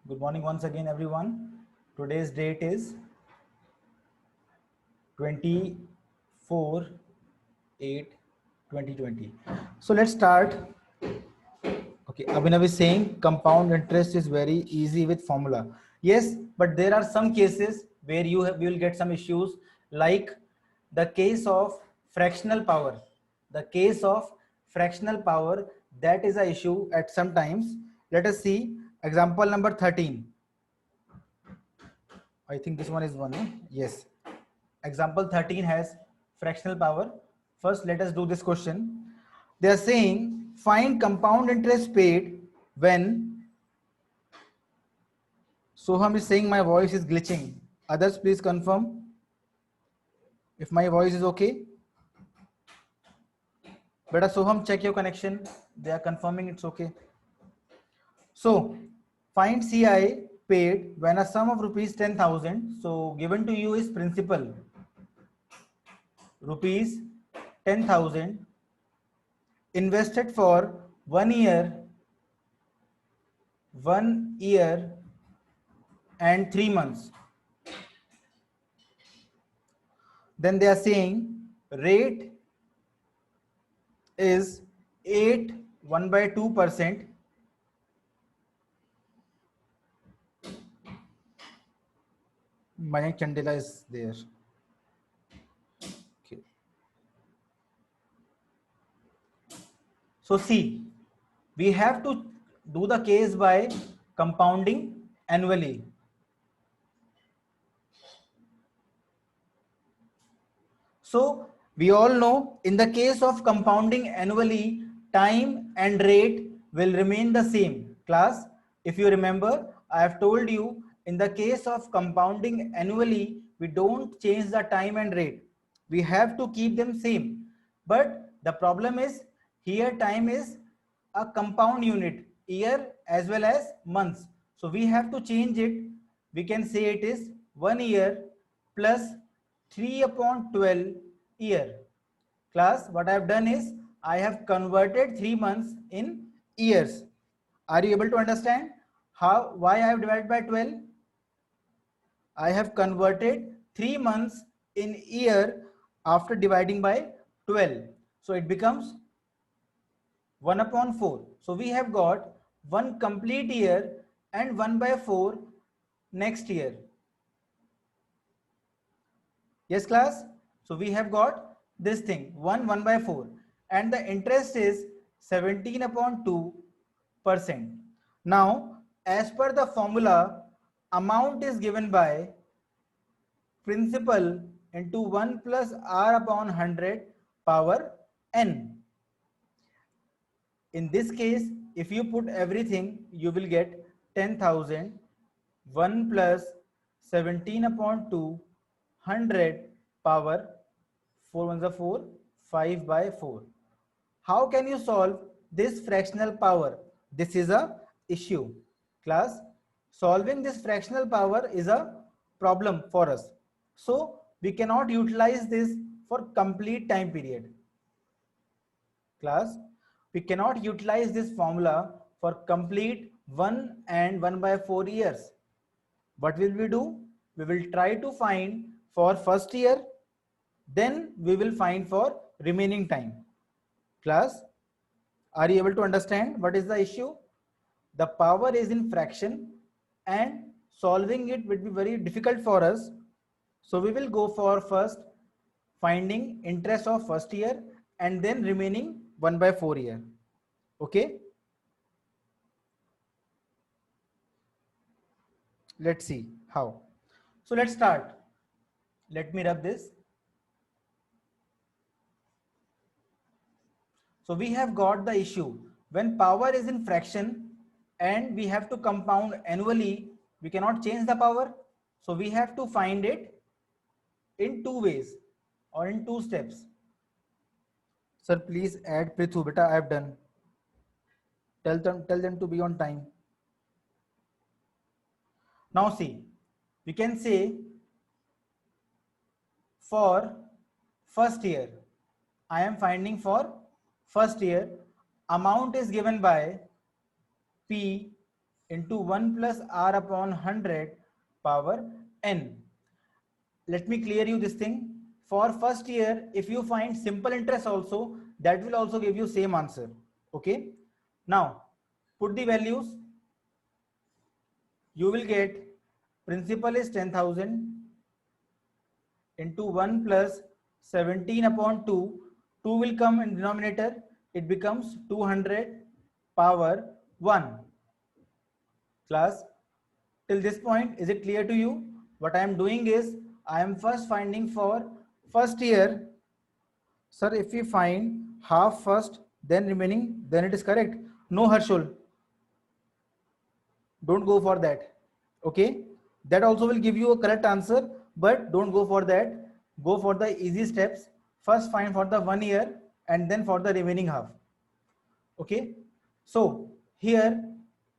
Good morning once again, everyone. Today's date is 24/8/2020. So let's start. Okay, Abhinav is saying compound interest is very easy with formula. Yes, but there are some cases where you will get some issues, like the case of fractional power. The case of fractional power, that is a issue at some times. Let us see example number 13. I think this one is one. Yes. Example 13 has fractional power. First, let us do this question. They are saying find compound interest paid when. Soham is saying my voice is glitching. Others, please confirm if my voice is okay. Beta Soham, check your connection. They are confirming it's okay. So, find CI paid when a sum of rupees 10,000. So, given to you is principal rupees 10,000 invested for 1 year, 1 year and 3 months. Then they are saying rate is 8 1/2%. Mayank Chandela is there. Okay. So see, we have to do the case by compounding annually. So we all know in the case of compounding annually, time and rate will remain the same. Class, if you remember, I have told you in the case of compounding annually, we don't change the time and rate. We have to keep them same. But the problem is here time is a compound unit, year as well as months. So we have to change it. We can say it is 1 year plus 3/12 year. Class, what I have done is I have converted 3 months in years. Are you able to understand why I have divided by 12? I have converted 3 months in year after dividing by 12. So it becomes 1/4. So we have got one complete year and 1/4 next year. Yes, class. So we have got this thing 1/4 and the interest is 17/2%. Now, as per the formula, amount is given by principal into 1 plus r/100 power n. In this case, if you put everything, you will get 10,000, 1 plus 17/2, 100 power 4 ones are 4, 5/4. How can you solve this fractional power? This is a issue. Class, solving this fractional power is a problem for us. So we cannot utilize this for complete time period. Class, we cannot utilize this formula for complete 1 and 1/4 years. What will we do? We will try to find for first year, then we will find for remaining time. Class, are you able to understand what is the issue? The power is in fraction and solving it would be very difficult for us. So we will go for first finding interest of first year and then remaining 1/4 year. Okay. Let's see how. So let's start. Let me rub this. So we have got the issue when power is in fraction and we have to compound annually, we cannot change the power. So we have to find it in two ways or in two steps. Sir, please add Prithu. Beta, I have done. Tell them to be on time. Now see, we can say for first year, I am finding for first year, amount is given by P into 1 plus r upon 100 power n. Let me clear you this thing. For first year, if you find simple interest also, that will also give you same answer. Okay. Now, put the values. You will get principal is 10,000 into 1 plus 17 upon 2. 2 will come in denominator. It becomes 200 power 1. Class, till this point, is it clear to you? What I am doing is, I am first finding for first year. Sir, if we find half first, then remaining, then it is correct. No, Harshul, don't go for that. Okay, that also will give you a correct answer, but don't go for that. Go for the easy steps. First find for the 1 year and then for the remaining half. Okay, so here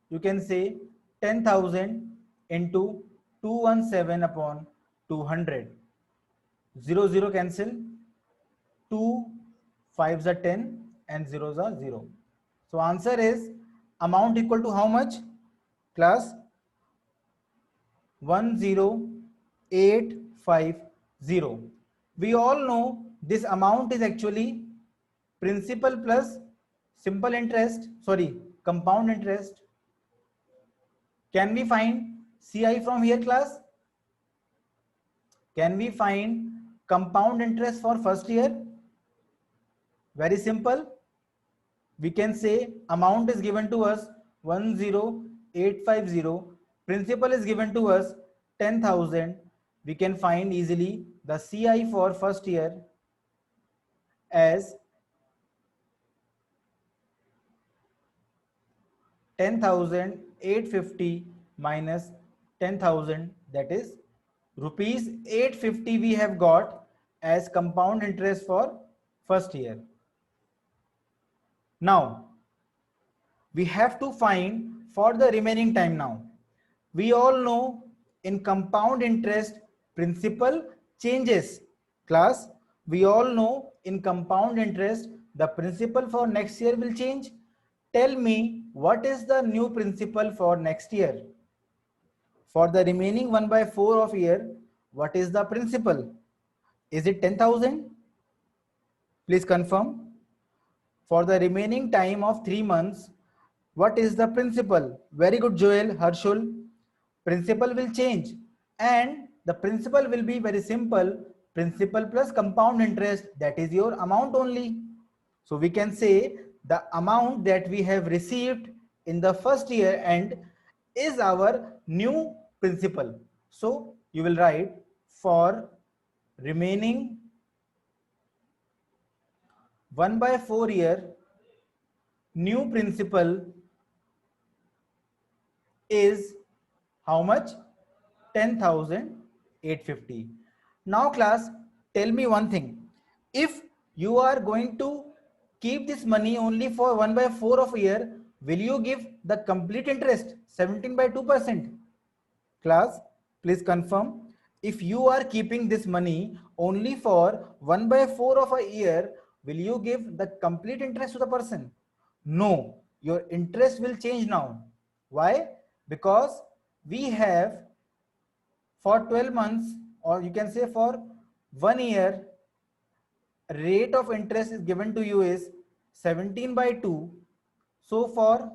you can say 10,000 into 217 upon 200. 0 0 cancel, 2 5s are 10 and zeros are 0. So answer is amount equal to how much? Class, 10850. We all know this amount is actually principal plus simple interest, sorry, compound interest. Can we find CI from here, class? Can we find compound interest for first year? Very simple. We can say amount is given to us 10850. Principal is given to us 10,000. We can find easily the CI for first year as 10,850 minus 10,000, that is rupees 850 we have got as compound interest for first year. Now we have to find for the remaining time. Now we all know in compound interest principal changes. Class, we all know in compound interest the principal for next year will change. Tell me what is the new principal for next year? For the remaining 1 by 4 of year, what is the principal? Is it 10,000? Please confirm. For the remaining time of 3 months, what is the principal? Very good, Joel, Harshul. Principal will change and the principal will be very simple. Principal plus compound interest, that is your amount only. So we can say the amount that we have received in the first year end is our new principal. So you will write for remaining 1 by 4 year, new principal is how much? 10,850. Now class, tell me one thing. If you are going to keep this money only for 1 by 4 of a year, will you give the complete interest 17 by 2%? Class, please confirm. If you are keeping this money only for 1 by 4 of a year, will you give the complete interest to the person? No, your interest will change now. Why? Because we have for 12 months, or you can say for 1 year, rate of interest is given to you is 17 by 2. So for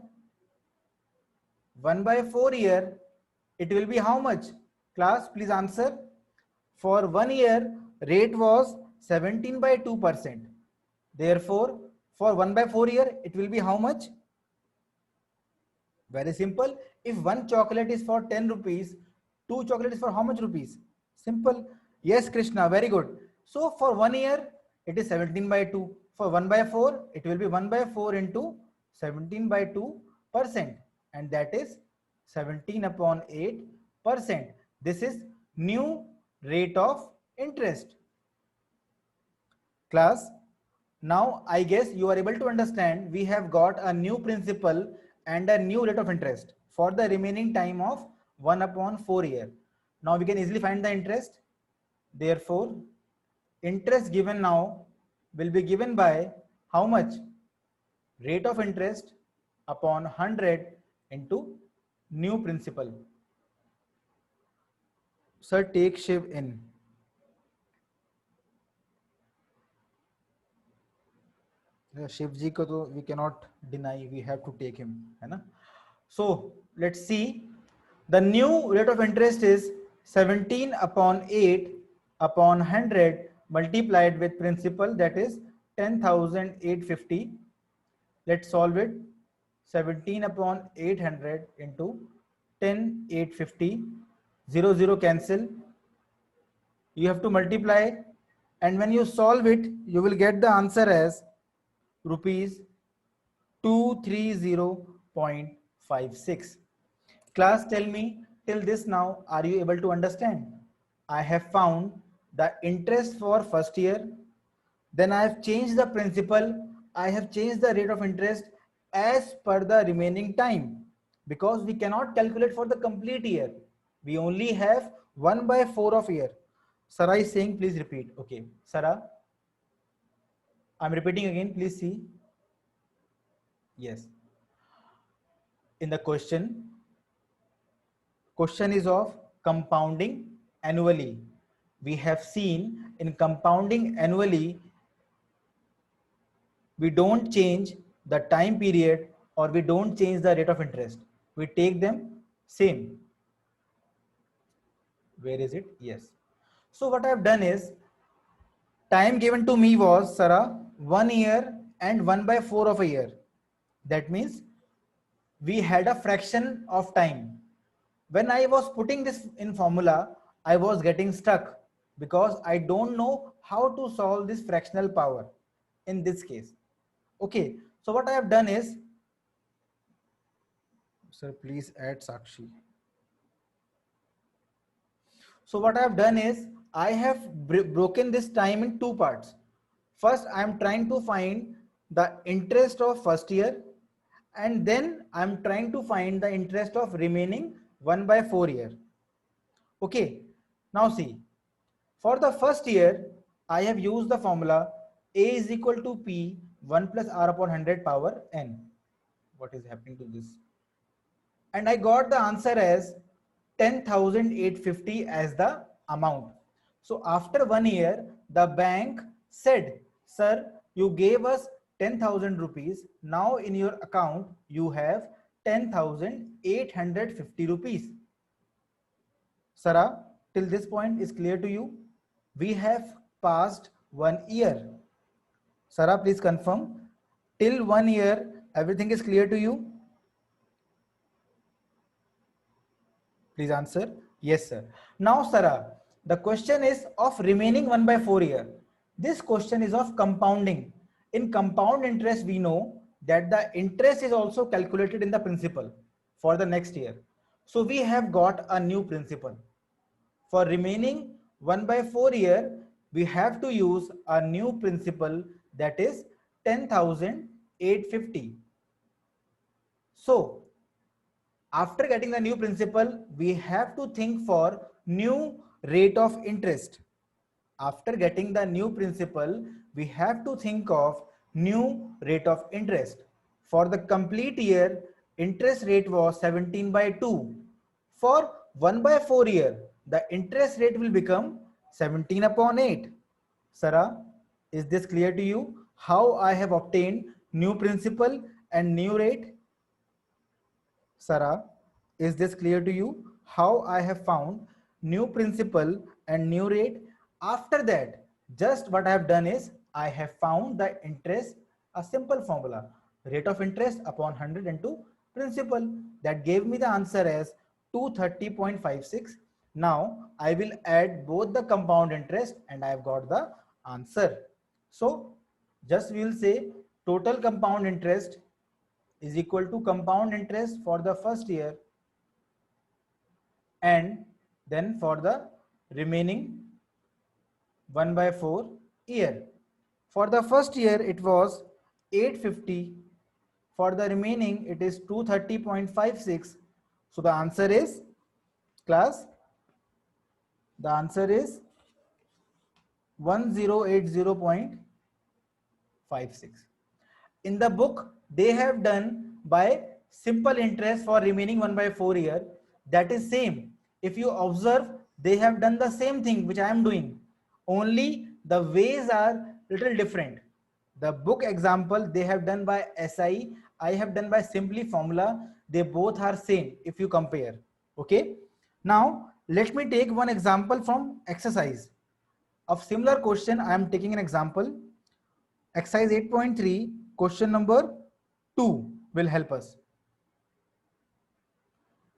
1 by 4 year, it will be how much? Class, please answer. For 1 year, rate was 17 by 2%. Therefore, for 1 by 4 year, it will be how much? Very simple. If one chocolate is for 10 rupees, two chocolate is for how much rupees? Simple. Yes, Krishna, very good. So for 1 year, it is 17 by 2. For 1 by 4, it will be 1 by 4 into 17 by 2%. And that is 17 upon 8%. This is new rate of interest. Class, now I guess you are able to understand we have got a new principal and a new rate of interest for the remaining time of 1 upon 4 year. Now we can easily find the interest. Therefore, interest given now will be given by how much? Rate of interest upon 100 into new principal. Sir, take Shiv in. Shiv ji ko to we cannot deny, we have to take him, है ना? So let's see. The new rate of interest is 17 upon 8 upon 100 multiplied with principal, that is 10,850. Let's solve it. 17 upon 800 into 10,850. 0 0 cancel. You have to multiply, and when you solve it you will get the answer as rupees 230.56. Class, tell me, till this now, are you able to understand? I have found the interest for first year, then I have changed the principal, I have changed the rate of interest as per the remaining time, because we cannot calculate for the complete year. We only have 1/4 of year. Sarah is saying, please repeat. Okay, Sarah, I'm repeating again, please see. Yes. In the question is of compounding annually. We have seen in compounding annually, we don't change the time period or we don't change the rate of interest. We take them same. Where is it? Yes. So what I have done is, time given to me was, Sarah, 1 year and 1/4 of a year. That means we had a fraction of time. When I was putting this in formula, I was getting stuck because I don't know how to solve this fractional power in this case. Okay, so what I have done is, sir, please add Sakshi. So what I have done is, I have broken this time in two parts. First, I am trying to find the interest of first year, and then I am trying to find the interest of remaining 1/4 year. Okay, now see, for the first year, I have used the formula A is equal to P 1 plus R upon 100 power N. What is happening to this? And I got the answer as 10,850 as the amount. So after 1 year, the bank said, sir, you gave us 10,000 rupees. Now in your account, you have 10,850 rupees. Sarah, till this point is clear to you? We have passed 1 year. Sarah, please confirm. Till 1 year, everything is clear to you? Please answer. Yes, sir. Now, Sarah, the question is of remaining 1/4 year. This question is of compounding. In compound interest, we know that the interest is also calculated in the principal for the next year. So we have got a new principal. For remaining 1/4 year, we have to use a new principal, that is 10,850. So after getting the new principal, we have to think for new rate of interest. After getting the new principal, we have to think of new rate of interest. For the complete year, interest rate was 17/2. For 1/4 year, the interest rate will become 17 upon 8. Sarah, is this clear to you? How I have obtained new principal and new rate? Sarah, is this clear to you? How I have found new principal and new rate? After that, just what I have done is, I have found the interest, a simple formula, rate of interest upon 100 into principal, that gave me the answer as 230.56. Now I will add both the compound interest and I have got the answer. So just we will say total compound interest is equal to compound interest for the first year and then for the remaining 1/4 year. For the first year it was 850, for the remaining it is 230.56. So the answer is, class, the answer is 1080.56. In the book they have done by simple interest for remaining 1/4 year, that is same. If you observe, they have done the same thing which I am doing, only the ways are little different. The book example they have done by SI, I have done by simply formula. They both are same if you compare. Okay. Now let me take one example from exercise. Of similar question, I am taking an example. Exercise 8.3, question number 2 will help us.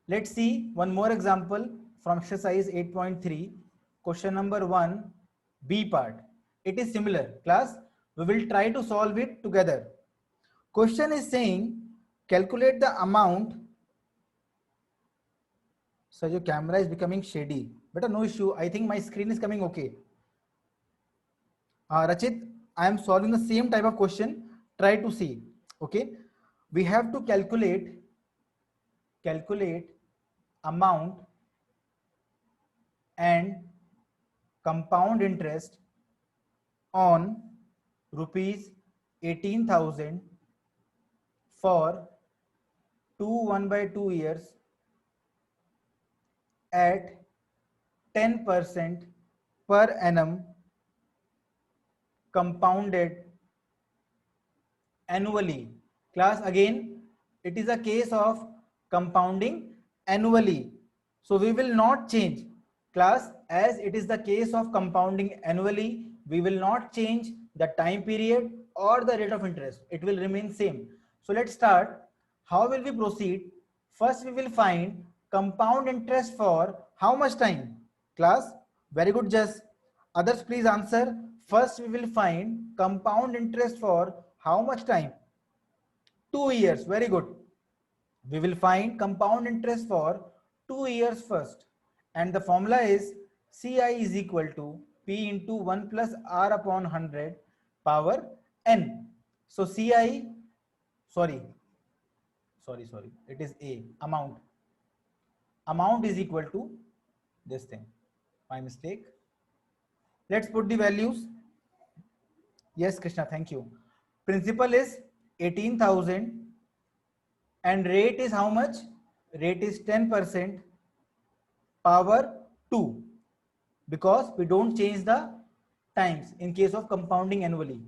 Let's see one more example from exercise 8.3, question number 1, B part. It is similar. Class, we will try to solve it together. Question is saying, calculate the amount. So your camera is becoming shady. But no issue. I think my screen is coming okay. Rachit, I am solving the same type of question. Try to see. Okay. We have to calculate amount and compound interest on rupees 18,000 for 1/2 years at 10% per annum compounded annually. Class, again, it is a case of compounding annually. So we will not change. Class, as it is the case of compounding annually, we will not change the time period or the rate of interest. It will remain same. So let's start. How will we proceed? First, we will find compound interest for how much time? Class, very good, Jess. Others, please answer. First, we will find compound interest for how much time? 2 years. Very good. We will find compound interest for 2 years first. And the formula is CI is equal to P into 1 plus R upon 100 power N. So CI, sorry, it is A, amount. Amount is equal to this thing. My mistake. Let's put the values. Yes, Krishna, thank you. Principal is 18,000 and rate is how much? Rate is 10% power 2, because we don't change the times in case of compounding annually.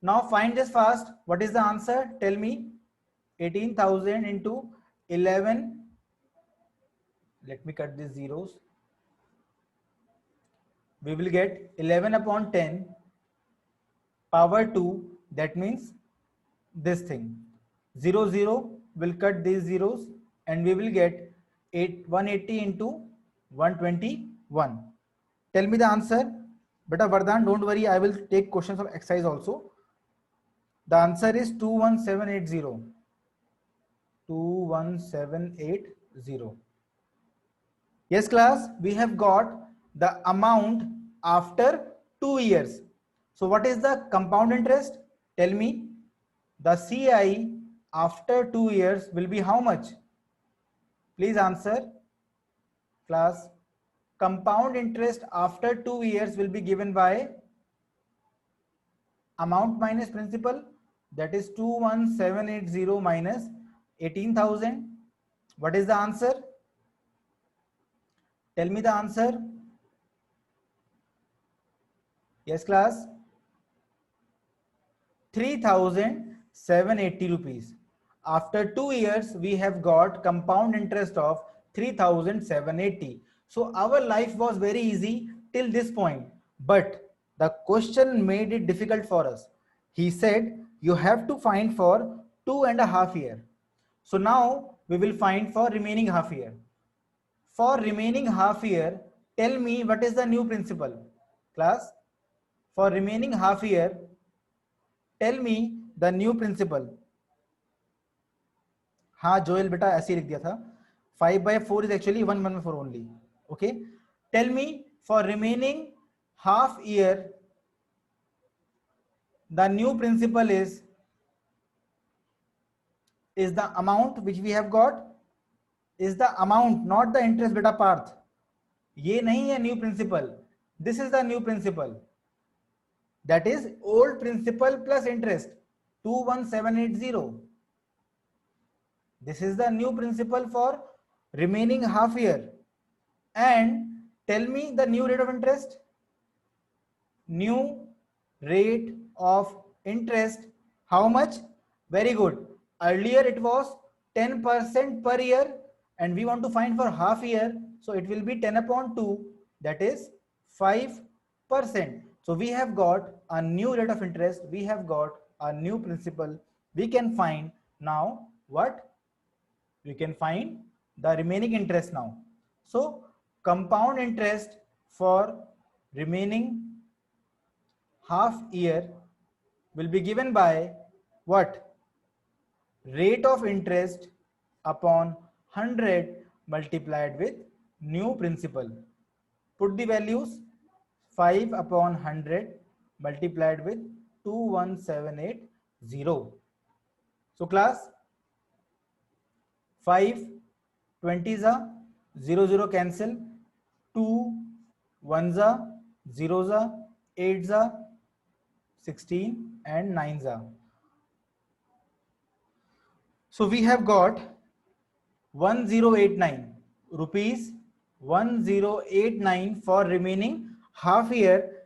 Now find this fast. What is the answer? Tell me. 18,000 into 11. Let me cut these zeros. We will get 11 upon 10 power 2. That means this thing. 0, 0 will cut these zeros and we will get 180 into 121. Tell me the answer. Beta Vardhan, don't worry, I will take questions of exercise also. The answer is 21780. 21780. Yes, class, we have got the amount after 2 years. So what is the compound interest? Tell me. The CI after 2 years will be how much? Please answer. Class, compound interest after 2 years will be given by amount minus principal, that is 21780 minus 18,000. What is the answer? Tell me the answer. Yes, class. 3,780 rupees. After 2 years, we have got compound interest of 3,780. So our life was very easy till this point, but the question made it difficult for us. He said you have to find for 2.5 years. So now we will find for remaining half year. For remaining half year, tell me what is the new principal? Class, for remaining half year, tell me the new principal. हाँ Joel बेटा ऐसे ही लिख दिया था. 5/4 is actually 1/4 only. Okay. Tell me for remaining half year, the new principal is the amount which we have got, is the amount, not the interest beta Parth. ये नहीं है new principal. This is the new principal. That is old principal plus interest 21780. This is the new principal for remaining half year. And tell me the new rate of interest. New rate of interest, how much? Very good. Earlier it was 10% per year, and we want to find for half year, so it will be 10 upon 2, that is 5%. So we have got a new rate of interest, we have got a new principal. We can find now what? We can find the remaining interest now. So compound interest for remaining half year will be given by what? Rate of interest upon 100 multiplied with new principal. Put the values. 5 upon 100 multiplied with 21780. So class, 5 20s are 0 cancel, 2 1s are 0s are 8s are 16 and 9s are. So we have got 1089 rupees, 1089 for remaining half year.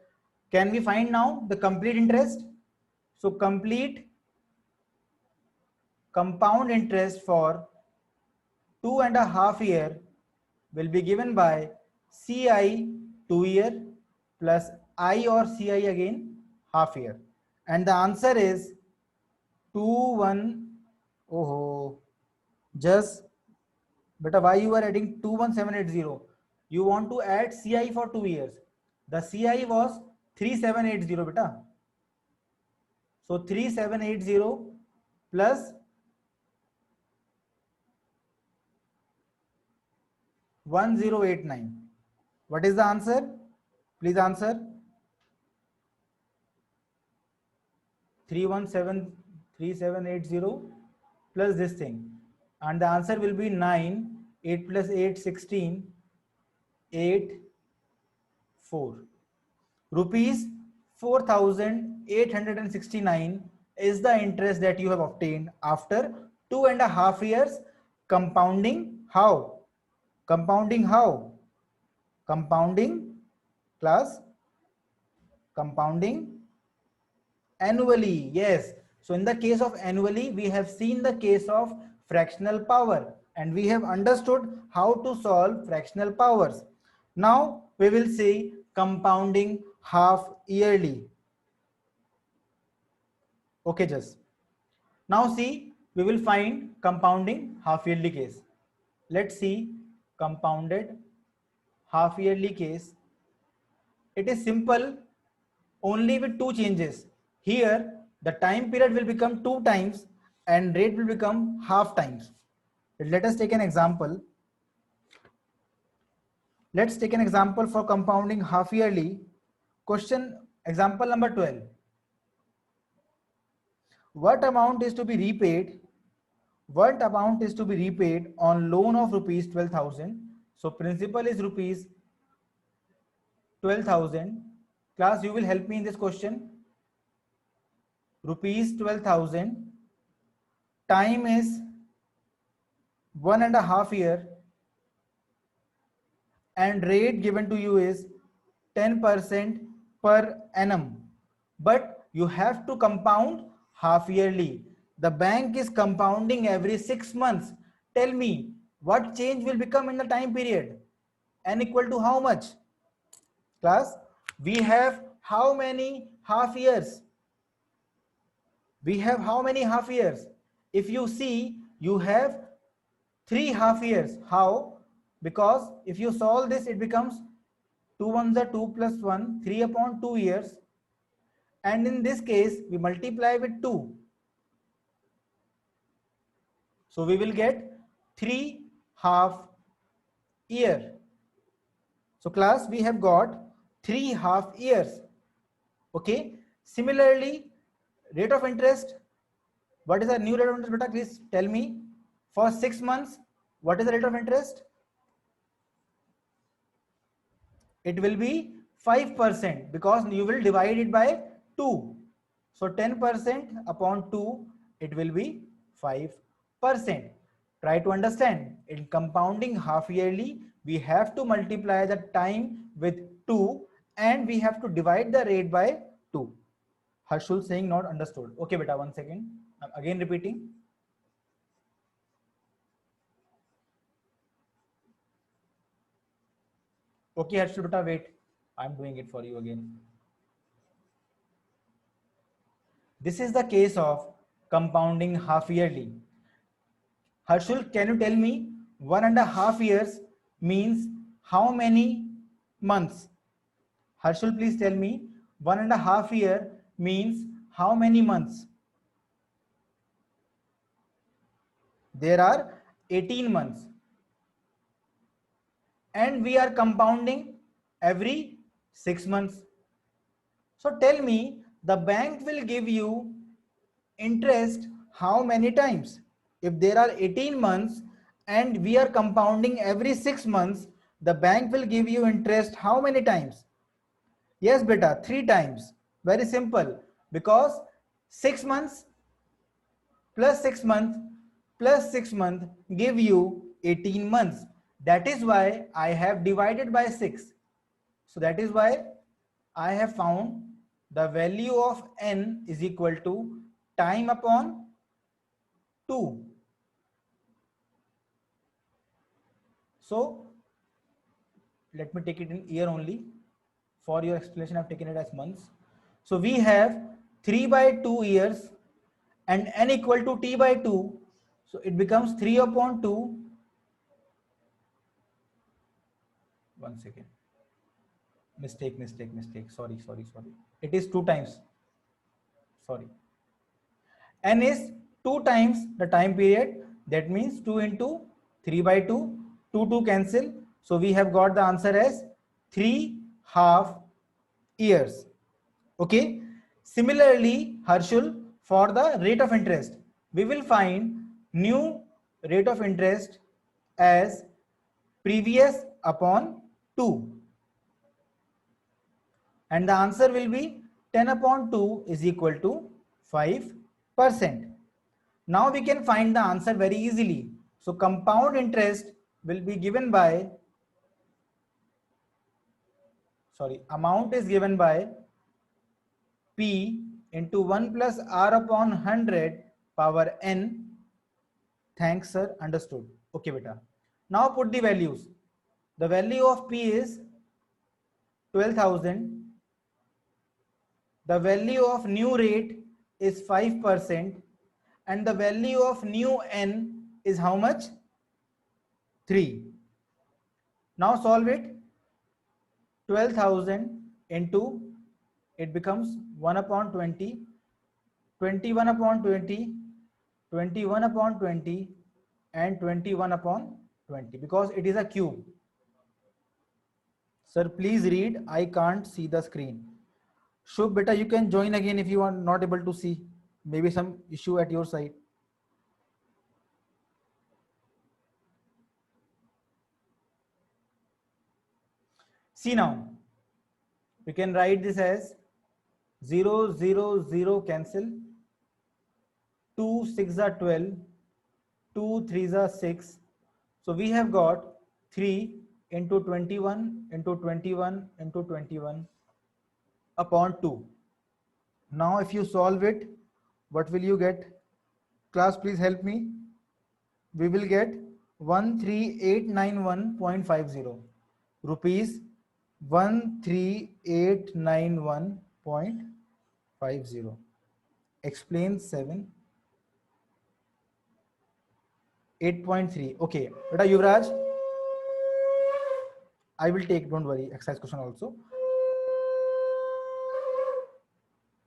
Can we find now the complete interest? So complete compound interest for 2.5 year will be given by CI 2 year plus I or CI again half year, and the answer is 21. Oh, just beta, why you are adding 21780? You want to add CI for 2 years. The CI was 3780 beta. So 3780 plus 1089. What is the answer? Please answer. 3780 plus this thing, and the answer will be 9. 8 plus 8 16. 8 4 rupees 4869 is the interest that you have obtained after 2.5 years compounding. How? Compounding how? Compounding, class, compounding annually. Yes. So in the case of annually, we have seen the case of fractional power, and we have understood how to solve fractional powers. Now we will see compounding half yearly. Okay, just now see, we will find compounding half yearly case. Let's see compounded half yearly case. It is simple, only with two changes. Here the time period will become 2 times and rate will become half times. Let us take an example. Let's take an example for compounding half yearly. Question example number 12. What amount is to be repaid? What amount is to be repaid on loan of rupees 12,000? So principal is rupees 12,000. Class, you will help me in this question. Rupees 12,000. Time is 1.5 year, and rate given to you is 10% per annum. But you have to compound half yearly. The bank is compounding every 6 months. Tell me, what change will become in the time period? N equal to how much? Class, we have how many half years? We have how many half years? If you see, you have 3 half years. How? Because if you solve this, it becomes 2 ones are 2 plus 1, 3 upon 2 years. And in this case, we multiply with 2. So we will get 3 half year. So class, we have got 3 half years. Okay. Similarly, rate of interest. What is the new rate of interest, beta? Please tell me. For 6 months, what is the rate of interest? It will be 5% because you will divide it by 2. So 10% upon 2, it will be 5%. Try to understand. In compounding half yearly, we have to multiply the time with 2 and we have to divide the rate by 2. Harshul saying not understood. Okay, beta, 1 second. I'm again repeating. Okay, Harshul, beta, wait. I'm doing it for you again. This is the case of compounding half yearly. Harshul, can you tell me 1.5 years means how many months? Harshul, please tell me 1.5 year means how many months? There are 18 months. And we are compounding every 6 months. So tell me, the bank will give you interest how many times? If there are 18 months and we are compounding every 6 months, the bank will give you interest how many times? Yes, beta, 3 times. Very simple. Because 6 months plus 6 months plus 6 months give you 18 months. That is why I have divided by 6. So that is why I have found the value of n is equal to time upon 2. So let me take it in year only. For your explanation, I have taken it as months. So we have 3 by 2 years and n equal to t by 2. So it becomes 3 upon 2. 1 second. Mistake. Sorry. It is 2 times. Sorry. N is 2 times the time period. That means 2 into 3 by 2. 2 cancel. So we have got the answer as 3.5 years. Okay. Similarly, Harshul, for the rate of interest, we will find new rate of interest as previous upon 2. And the answer will be 10 upon 2 is equal to 5%. Now we can find the answer very easily. So compound interest will be given by, amount is given by P into 1 plus R upon 100 power N. Thanks, sir. Understood. Okay, beta. Now put the values. The value of P is 12,000. The value of new rate is 5%. And the value of new N is how much? 3. Now solve it. 12,000 into, it becomes 1 upon 20, 21 upon 20, 21 upon 20 and 21 upon 20 because it is a cube. Sir, please read. I can't see the screen. Shubh, beta, you can join again if you are not able to see. Maybe some issue at your side. See now, we can write this as 0, 0, 0 cancel. 2 6 are 12, 2 3 are 6. So we have got 3 into 21 into 21 into 21 upon 2. Now if you solve it, what will you get? Class, please help me. We will get 13891.50 rupees, 13891.50. Explain 7. 8.3. Okay, beta Yuvraj, I will take, don't worry, exercise question also.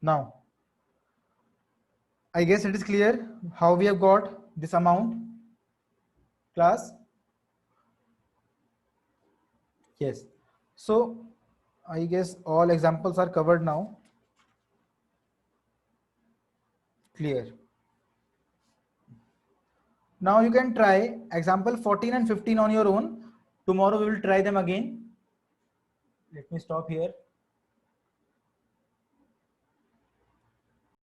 Now, I guess it is clear how we have got this amount. Class? Yes. So, I guess all examples are covered now. Clear. Now you can try example 14 and 15 on your own. Tomorrow we will try them again. Let me stop here.